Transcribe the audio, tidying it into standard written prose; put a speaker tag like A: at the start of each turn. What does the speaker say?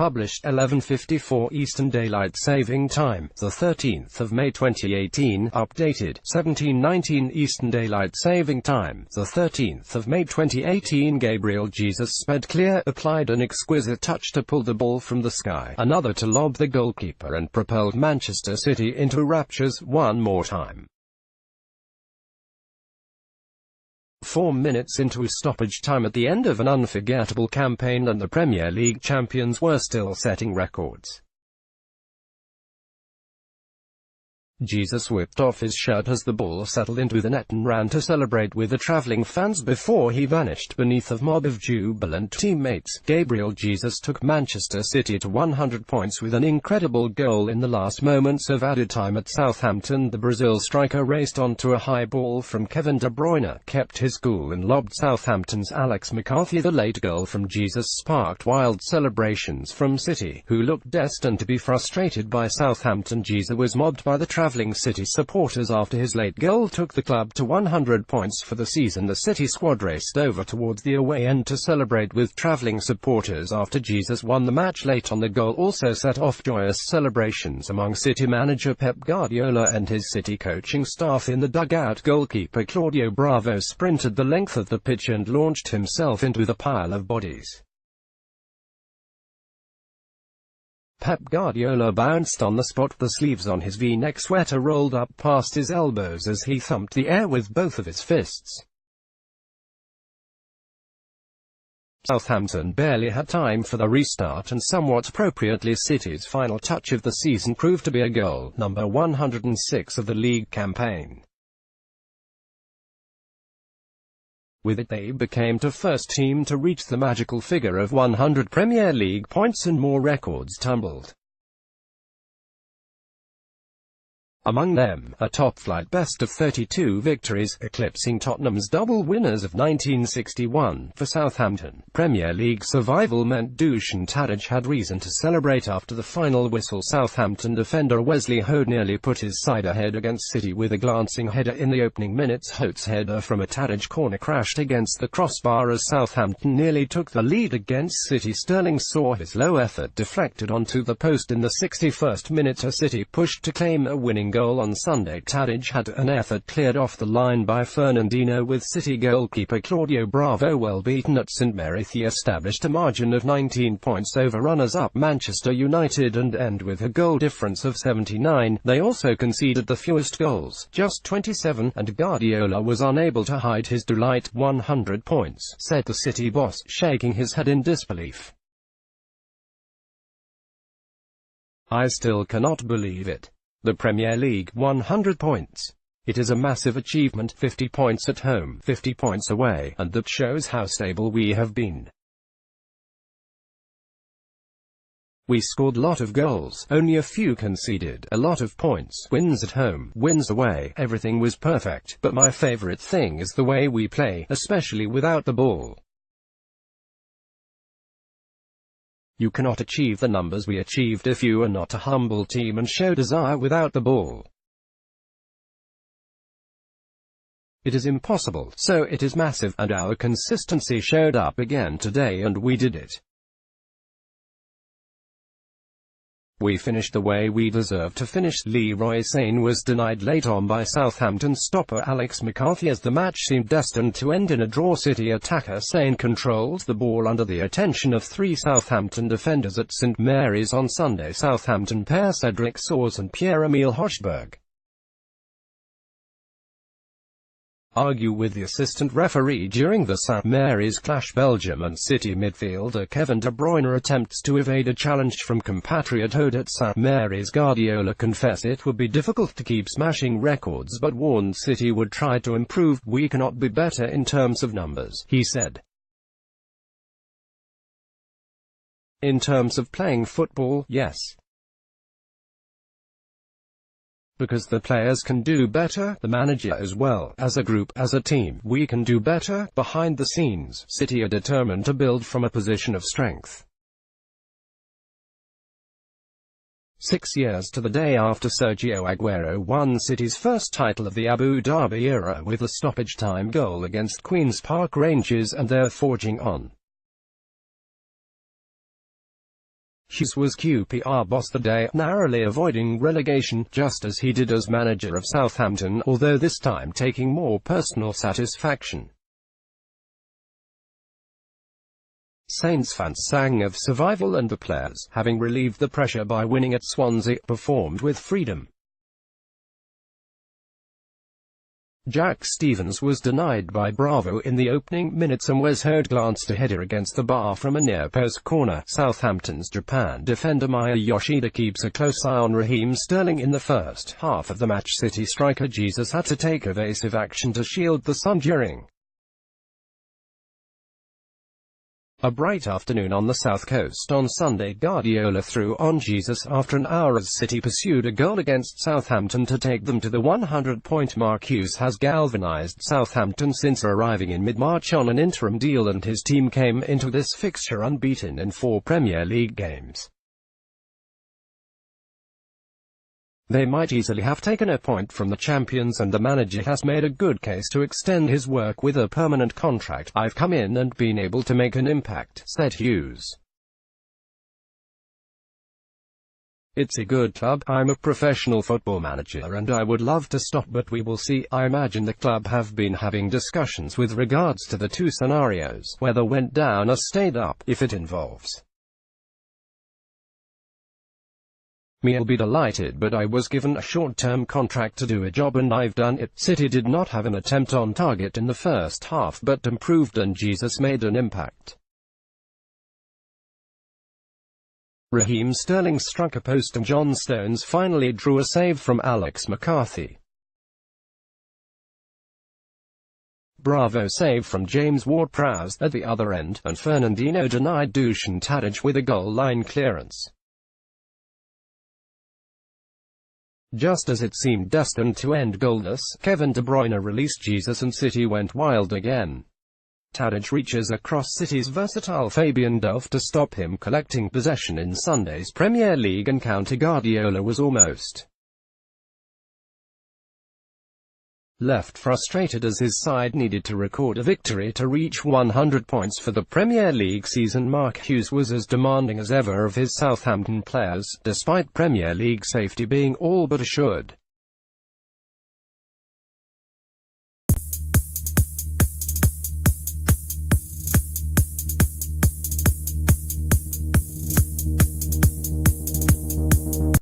A: published 11:54 Eastern Daylight Saving Time, the 13th of May 2018, updated 17:19 Eastern Daylight Saving Time, the 13th of May 2018. Gabriel Jesus sped clear, applied an exquisite touch to pull the ball from the sky, another to lob the goalkeeper, and propelled Manchester City into raptures one more time. 4 minutes into stoppage time at the end of an unforgettable campaign, and the Premier League champions were still setting records. Jesus whipped off his shirt as the ball settled into the net and ran to celebrate with the travelling fans before he vanished beneath a mob of jubilant teammates. Gabriel Jesus took Manchester City to 100 points with an incredible goal in the last moments of added time at Southampton. The Brazil striker raced onto a high ball from Kevin De Bruyne, kept his cool and lobbed Southampton's Alex McCarthy. The late goal from Jesus sparked wild celebrations from City, who looked destined to be frustrated by Southampton. Jesus was mobbed by the travelling City supporters after his late goal took the club to 100 points for the season. The City squad raced over towards the away end to celebrate with travelling supporters after Jesus won the match. Late on, the goal also set off joyous celebrations among City manager Pep Guardiola and his City coaching staff in the dugout. Goalkeeper Claudio Bravo sprinted the length of the pitch and launched himself into the pile of bodies. Pep Guardiola bounced on the spot, the sleeves on his V-neck sweater rolled up past his elbows as he thumped the air with both of his fists. Southampton barely had time for the restart, and somewhat appropriately City's final touch of the season proved to be a goal, number 106 of the league campaign. With it, they became the first team to reach the magical figure of 100 Premier League points, and more records tumbled. Among them, a top-flight best-of-32 victories, eclipsing Tottenham's double winners of 1961. For Southampton, Premier League survival meant Dusan Tadic had reason to celebrate after the final whistle. Southampton defender Wesley Hoed nearly put his side ahead against City with a glancing header in the opening minutes. Hoed's header from a Tadic corner crashed against the crossbar as Southampton nearly took the lead against City. Sterling saw his low effort deflected onto the post in the 61st minute as City pushed to claim a winning goal on Sunday. Tadic had an effort cleared off the line by Fernandinho, with City goalkeeper Claudio Bravo well beaten at St Mary's. He established a margin of 19 points over runners-up Manchester United and end with a goal difference of 79. They also conceded the fewest goals, just 27, and Guardiola was unable to hide his delight. 100 points, said the City boss, shaking his head in disbelief. I still cannot believe it. The Premier League, 100 points. It is a massive achievement, 50 points at home, 50 points away, and that shows how stable we have been. We scored a lot of goals, only a few conceded, a lot of points, wins at home, wins away, everything was perfect, but my favorite thing is the way we play, especially without the ball. You cannot achieve the numbers we achieved if you are not a humble team and show desire without the ball. It is impossible, so it is massive, and our consistency showed up again today, and we did it. We finished the way we deserved to finish. Leroy Sane was denied late on by Southampton stopper Alex McCarthy as the match seemed destined to end in a draw. City attacker Sane controlled the ball under the attention of three Southampton defenders at St Mary's on Sunday. Southampton pair Cedric Soares and Pierre-Emile Hochberg argue with the assistant referee during the St Mary's clash. Belgium and City midfielder Kevin De Bruyne attempts to evade a challenge from compatriot Hoed at St Mary's. Guardiola confessed it would be difficult to keep smashing records but warned City would try to improve. We cannot be better in terms of numbers, he said. In terms of playing football, yes. Because the players can do better, the manager as well, as a group, as a team, we can do better. Behind the scenes, City are determined to build from a position of strength. 6 years to the day after Sergio Aguero won City's first title of the Abu Dhabi era with a stoppage-time goal against Queen's Park Rangers, and they're forging on. Hughes was QPR boss the day, narrowly avoiding relegation, just as he did as manager of Southampton, although this time taking more personal satisfaction. Saints fans sang of survival, and the players, having relieved the pressure by winning at Swansea, performed with freedom. Jack Stevens was denied by Bravo in the opening minutes and was heard glanced a header against the bar from a near-post corner. Southampton's Japan defender Maya Yoshida keeps a close eye on Raheem Sterling in the first half of the match. City striker Jesus had to take evasive action to shield the sun during a bright afternoon on the south coast on Sunday. Guardiola threw on Jesus after an hour as City pursued a goal against Southampton to take them to the 100-point mark. Hughes has galvanised Southampton since arriving in mid-March on an interim deal, and his team came into this fixture unbeaten in 4 Premier League games. They might easily have taken a point from the champions, and the manager has made a good case to extend his work with a permanent contract. "I've come in and been able to make an impact," said Hughes. "It's a good club. I'm a professional football manager and I would love to stop, but we will see. I imagine the club have been having discussions with regards to the 2 scenarios, whether went down or stayed up, if it involves me. I'll be delighted, but I was given a short-term contract to do a job and I've done it." City did not have an attempt on target in the first half, but improved and Jesus made an impact. Raheem Sterling struck a post and John Stones finally drew a save from Alex McCarthy. Bravo save from James Ward-Prowse at the other end, and Fernandinho denied Dusan Tadic with a goal-line clearance. Just as it seemed destined to end goalless, Kevin De Bruyne released Jesus and City went wild again. Tadic reaches across City's versatile Fabian Delph to stop him collecting possession in Sunday's Premier League encounter. Guardiola was almost left frustrated as his side needed to record a victory to reach 100 points for the Premier League season mark. Hughes was as demanding as ever of his Southampton players, despite Premier League safety being all but assured.